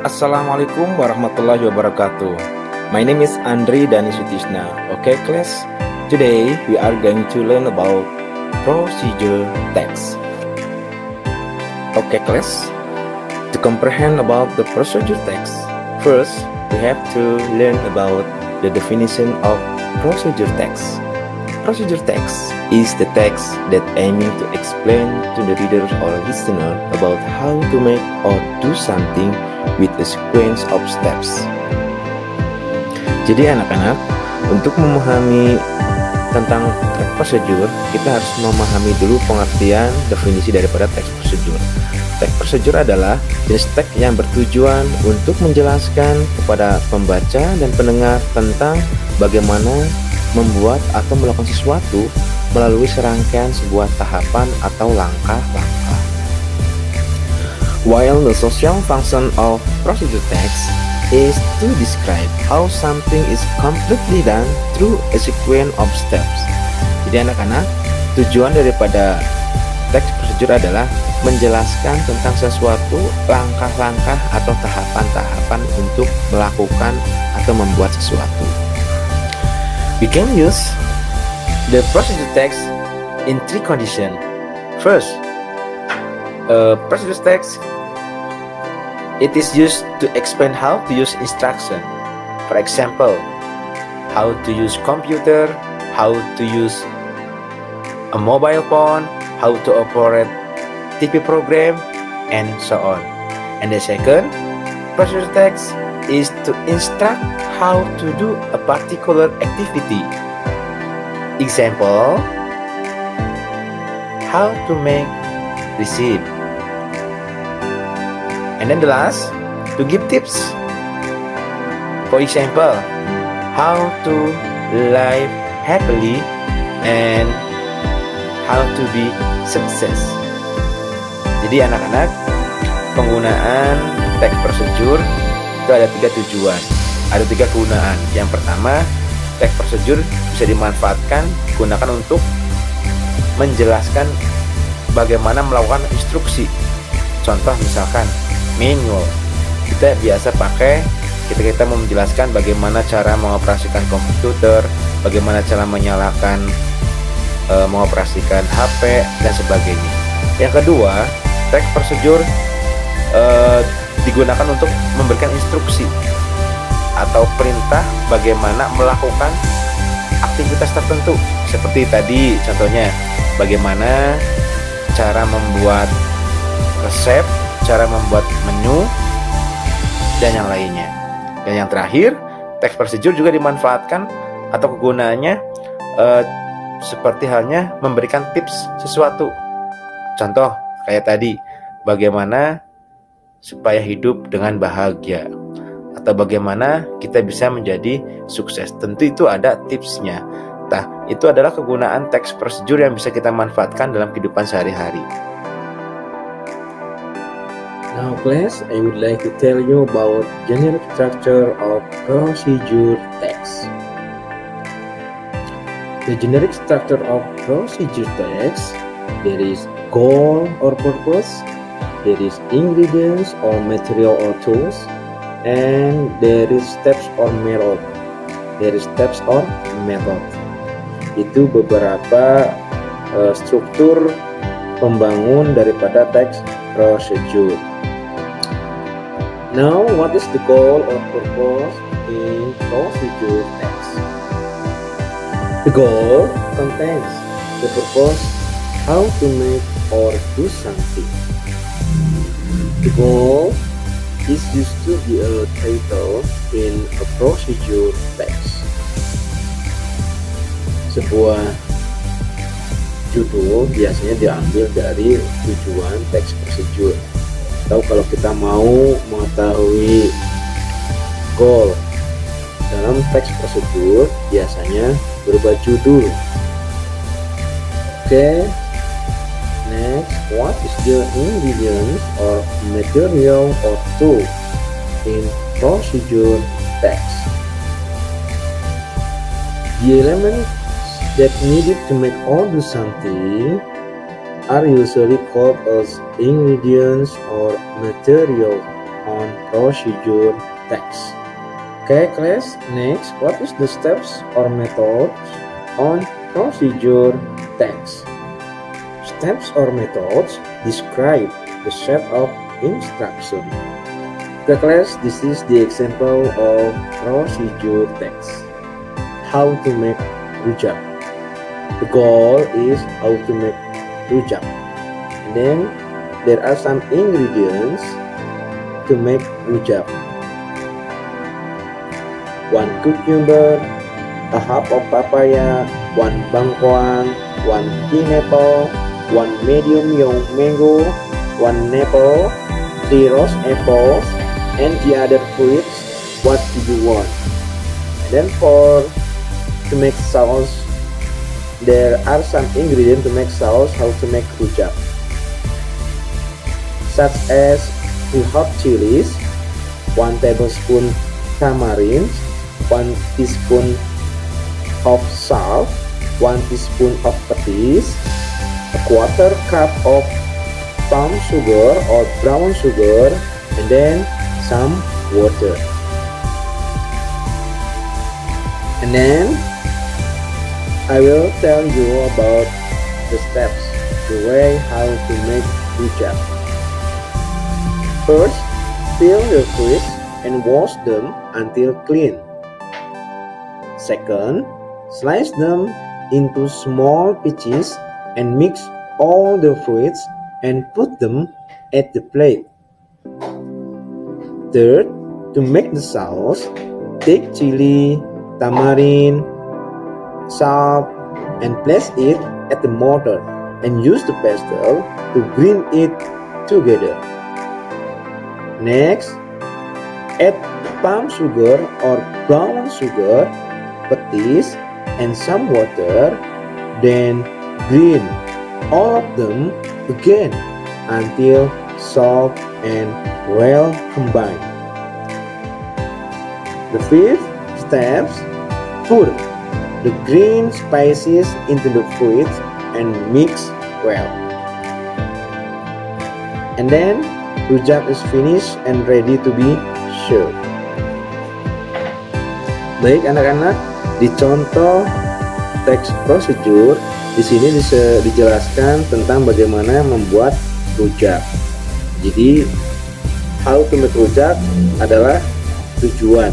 Assalamualaikum warahmatullahi wabarakatuh. My name is Andri Dani Sutisna. Okay, class. Today we are going to learn about procedure text. Okay, class. To comprehend about the procedure text, first we have to learn about the definition of procedure text. Procedure text is the text that aiming to explain to the reader or listener about how to make or do something with a sequence of steps. Jadi anak-anak, untuk memahami tentang teks prosedur, kita harus memahami dulu pengertian definisi daripada teks prosedur. Teks prosedur adalah jenis teks yang bertujuan untuk menjelaskan kepada pembaca dan pendengar tentang bagaimana membuat atau melakukan sesuatu melalui serangkaian sebuah tahapan atau langkah-langkah. While the social function of procedure text is to describe how something is completely done through a sequence of steps. Jadi anak-anak, tujuan daripada teks prosedur adalah menjelaskan tentang sesuatu langkah-langkah atau tahapan-tahapan untuk melakukan atau membuat sesuatu. We can use the procedure text in three conditions. First, procedure text, it is used to explain how to use instruction. For example, how to use computer, how to use a mobile phone, how to operate TV program, and so on. And the second, procedure text is to instruct how to do a particular activity. Example, how to make receipt. And then the last, to give tips. For example, how to live happily and how to be success. Jadi anak-anak, penggunaan teks prosedur itu ada tiga tujuan, ada tiga kegunaan. Yang pertama, teks prosedur bisa dimanfaatkan, gunakan untuk menjelaskan bagaimana melakukan instruksi. Contoh misalkan manual, kita biasa pakai ketika kita mau menjelaskan bagaimana cara mengoperasikan komputer, bagaimana cara menyalakan, mengoperasikan HP dan sebagainya. Yang kedua, teks prosedur digunakan untuk memberikan instruksi atau perintah bagaimana melakukan aktivitas tertentu. Seperti tadi contohnya, bagaimana cara membuat resep, cara membuat menu, dan yang lainnya. Dan yang terakhir, teks prosedur juga dimanfaatkan atau kegunaannya seperti halnya memberikan tips sesuatu. Contoh kayak tadi, bagaimana supaya hidup dengan bahagia, atau bagaimana kita bisa menjadi sukses. Tentu itu ada tipsnya. Nah, itu adalah kegunaan teks prosedur yang bisa kita manfaatkan dalam kehidupan sehari-hari. Now class, I would like to tell you about generic structure of procedure text. The generic structure of procedure text, there is goal or purpose, there is ingredients or material or tools, and there is steps or method. There is steps or method. Itu beberapa struktur pembangun daripada teks prosedur. Now, what is the goal or purpose in procedure text? The goal contains the purpose, how to make or do something. The goal is used to be a title in a procedure text. Sebuah judul biasanya diambil dari tujuan teks prosedur. Atau kalau kita mau mengetahui goal dalam teks prosedur, biasanya berubah judul. Oke. Next, what is the ingredients or material or tool in procedure text? The elements that needed to make or do something are usually called as ingredients or material on procedure text. Okay class, next what is the steps or methods on procedure text? Steps or methods describe the set of instruction. Okay class, this is the example of procedure text. How to make rujak. The goal is how to make rujak. And then there are some ingredients to make rujak. 1 cucumber, a half of papaya, 1 bangkuang, 1 pineapple, 1 medium young mango, 1 apple, 3 roast apples, and the other fruits what do you want. And then to make sauce, there are some ingredients to make sauce, how to make rujak, such as 3 hot chilies, 1 tablespoon tamarind, 1 teaspoon of salt, 1 teaspoon of petis, a 1/4 cup of palm sugar or brown sugar, and then some water. And then I will tell you about the steps, the way how to make rujak. First, peel the fruits and wash them until clean. Second, slice them into small pieces and mix all the fruits and put them at the plate. Third, to make the sauce, take chili, tamarind, salt, and place it at the mortar and use the pestle to grind it together. Next, add palm sugar or brown sugar, petis, and some water, then grind all of them again until soft and well combined. The fifth step, pour the green spices into the fruits and mix well. And then rujak is finished and ready to be served. Baik anak-anak, di contoh teks procedure di sini dijelaskan tentang bagaimana membuat rujak. Jadi how to make rujak adalah tujuan.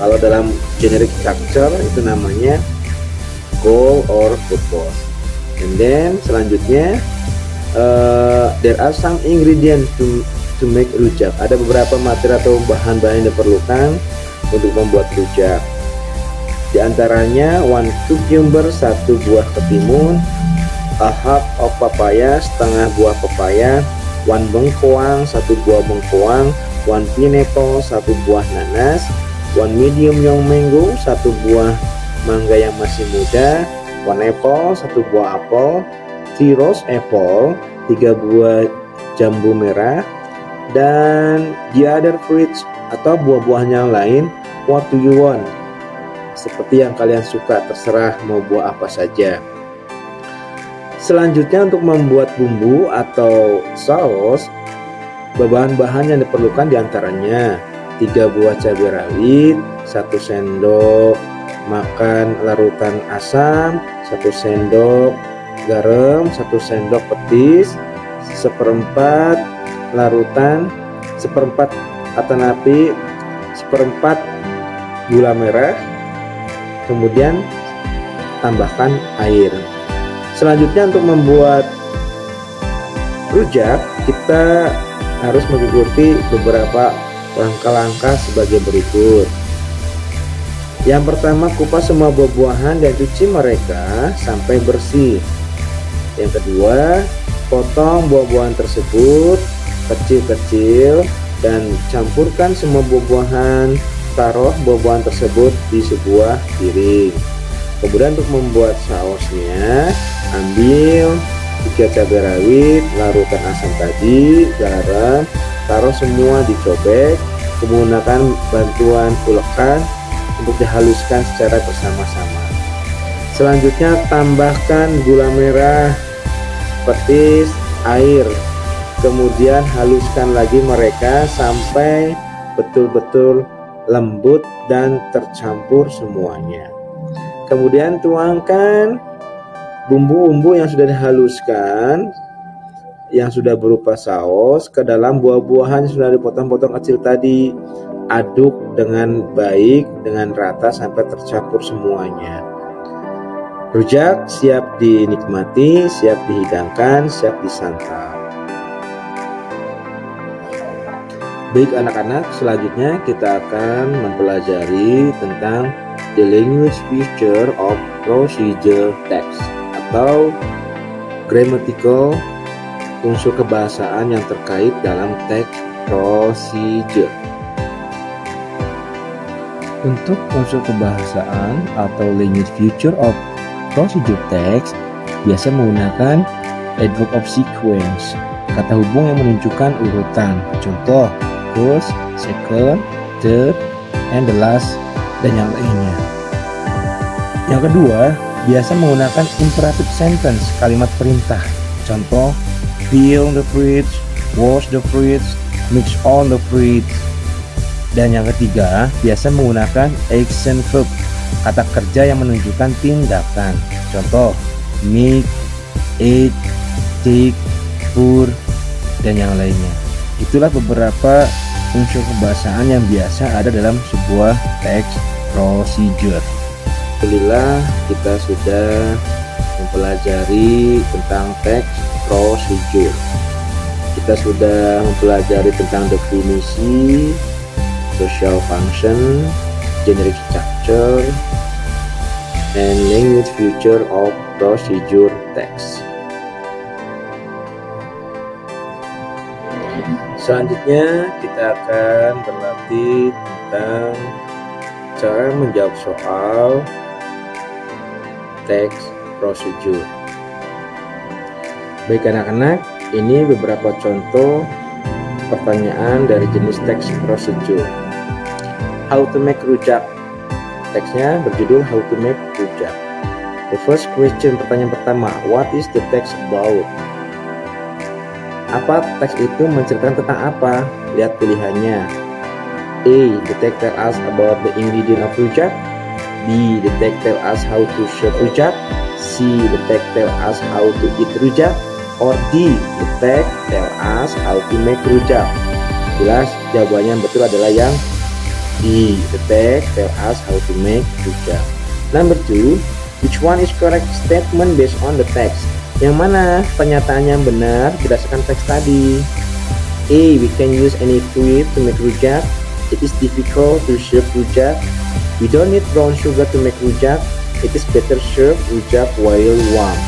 Kalau dalam generic structure itu namanya goal or purpose. And then selanjutnya there are some ingredients to make rujak. Ada beberapa materi atau bahan-bahan yang diperlukan untuk membuat rujak. Di antaranya 1 cucumber, 1 buah ketimun, a half of papaya, setengah buah papaya, 1 bengkoang, 1 buah bengkoang, 1 pineapple, 1 buah nanas, 1 medium young mango, 1 buah mangga yang masih muda, 1 apple, 1 buah apel, 3 roast apple, 3 buah jambu merah, dan the other fruits atau buah-buahan yang lain, what do you want, seperti yang kalian suka, terserah mau buah apa saja. Selanjutnya untuk membuat bumbu atau saus, bahan-bahan yang diperlukan diantaranya 3 buah cabai rawit, 1 sendok makan larutan asam, 1 sendok garam, 1 sendok petis, 1/4 larutan, 1/4 atanapi, 1/4 gula merah, kemudian tambahkan air. Selanjutnya untuk membuat rujak kita harus mengikuti beberapa langkah-langkah sebagai berikut. Yang pertama, kupas semua buah-buahan dan cuci mereka sampai bersih. Yang kedua, potong buah-buahan tersebut kecil-kecil dan campurkan semua buah-buahan. Taruh buah-buahan tersebut di sebuah piring. Kemudian untuk membuat sausnya, ambil 3 cabai rawit, larutan asam tadi, garam, taruh semua dicobek, menggunakan bantuan ulekan untuk dihaluskan secara bersama-sama. Selanjutnya tambahkan gula merah, petis, air, kemudian haluskan lagi mereka sampai betul-betul lembut dan tercampur semuanya. Kemudian tuangkan bumbu-bumbu yang sudah dihaluskan, yang sudah berupa saus, ke dalam buah-buahan yang sudah dipotong-potong kecil tadi. Aduk dengan baik, dengan rata sampai tercampur semuanya. Rujak siap dinikmati, siap dihidangkan, siap disantap. Baik anak-anak, selanjutnya kita akan mempelajari tentang the language feature of procedure text atau grammatical, unsur kebahasaan yang terkait dalam teks procedure. Untuk unsur kebahasaan atau language feature of procedure text biasa menggunakan adverb of sequence, kata hubung yang menunjukkan urutan. Contoh, first, second, third, and the last, dan yang lainnya. Yang kedua, biasa menggunakan imperative sentence, kalimat perintah. Contoh, fill the fridge, wash the fridge, mix on the fridge. Dan yang ketiga, biasa menggunakan action verb, kata kerja yang menunjukkan tindakan. Contoh, make, eat, take, pour, dan yang lainnya. Itulah beberapa unsur kebahasaan yang biasa ada dalam sebuah teks procedure. Alhamdulillah, kita sudah mempelajari tentang teks procedure. Kita sudah mempelajari tentang definisi, social function, generic structure, and language feature of procedure text. Selanjutnya kita akan berlatih tentang cara menjawab soal text procedure. Baik anak-anak, ini beberapa contoh pertanyaan dari jenis text procedure. How to make rujak. Teksnya berjudul How to make rujak. The first question, pertanyaan pertama, what is the text about? Apa teks itu menceritakan tentang apa? Lihat pilihannya. A. The text tell us about the ingredient of rujak. B. The text tell us how to serve rujak. C. The text tell us how to eat rujak. Or D. The text tell us how to make rujak. Jelas jawabannya yang betul adalah yang D. The text tell us how to make rujak. Number 2. Which one is correct statement based on the text? Yang mana pernyataan yang benar berdasarkan teks tadi? A. We can use any fruit to make rujak. It is difficult to serve rujak. We don't need brown sugar to make rujak. It is better serve rujak while warm.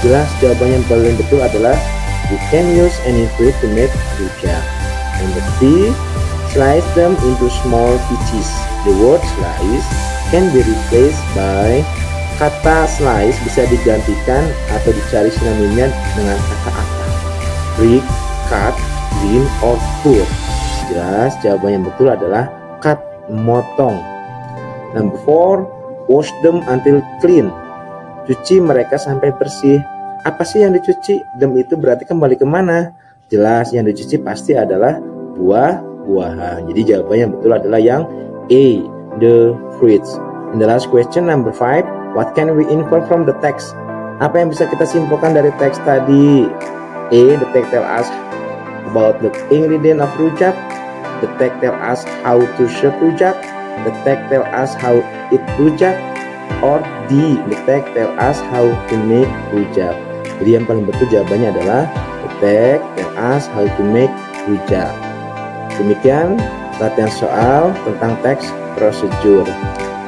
Jelas jawaban yang paling betul adalah we can use any fruit to make rujak. Number 3. Slice them into small pieces. The word slice can be replaced by, kata slice bisa digantikan atau dicari sinonimnya dengan kata apa? Break, cut, trim, or pour. Jelas jawaban yang betul adalah cut, motong. Number 4. Wash them until clean. Cuci mereka sampai bersih. Apa sih yang dicuci? Them itu berarti kembali kemana? Jelas yang dicuci pasti adalah buah-buahan. Jadi jawaban yang betul adalah yang A, the fruits. And the last question, number 5. What can we infer from the text? Apa yang bisa kita simpulkan dari teks tadi? A. The text tell us about the ingredient of rujak. The text tell us how to serve rujak. The text tell us how to eat rujak. Or D. The text tell us how to make rujak. Jadi yang paling betul jawabannya adalah the text tell us how to make rujak. Demikian latihan soal tentang teks procedure.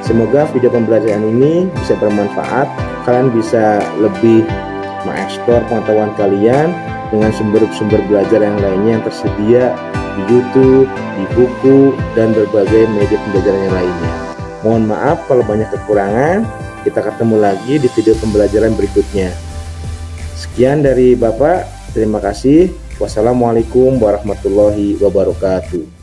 Semoga video pembelajaran ini bisa bermanfaat. Kalian bisa lebih mengeksplor pengetahuan kalian dengan sumber-sumber belajar yang lainnya yang tersedia di YouTube, di buku, dan berbagai media pembelajaran yang lainnya. Mohon maaf kalau banyak kekurangan. Kita ketemu lagi di video pembelajaran berikutnya. Sekian dari Bapak. Terima kasih. Wassalamualaikum warahmatullahi wabarakatuh.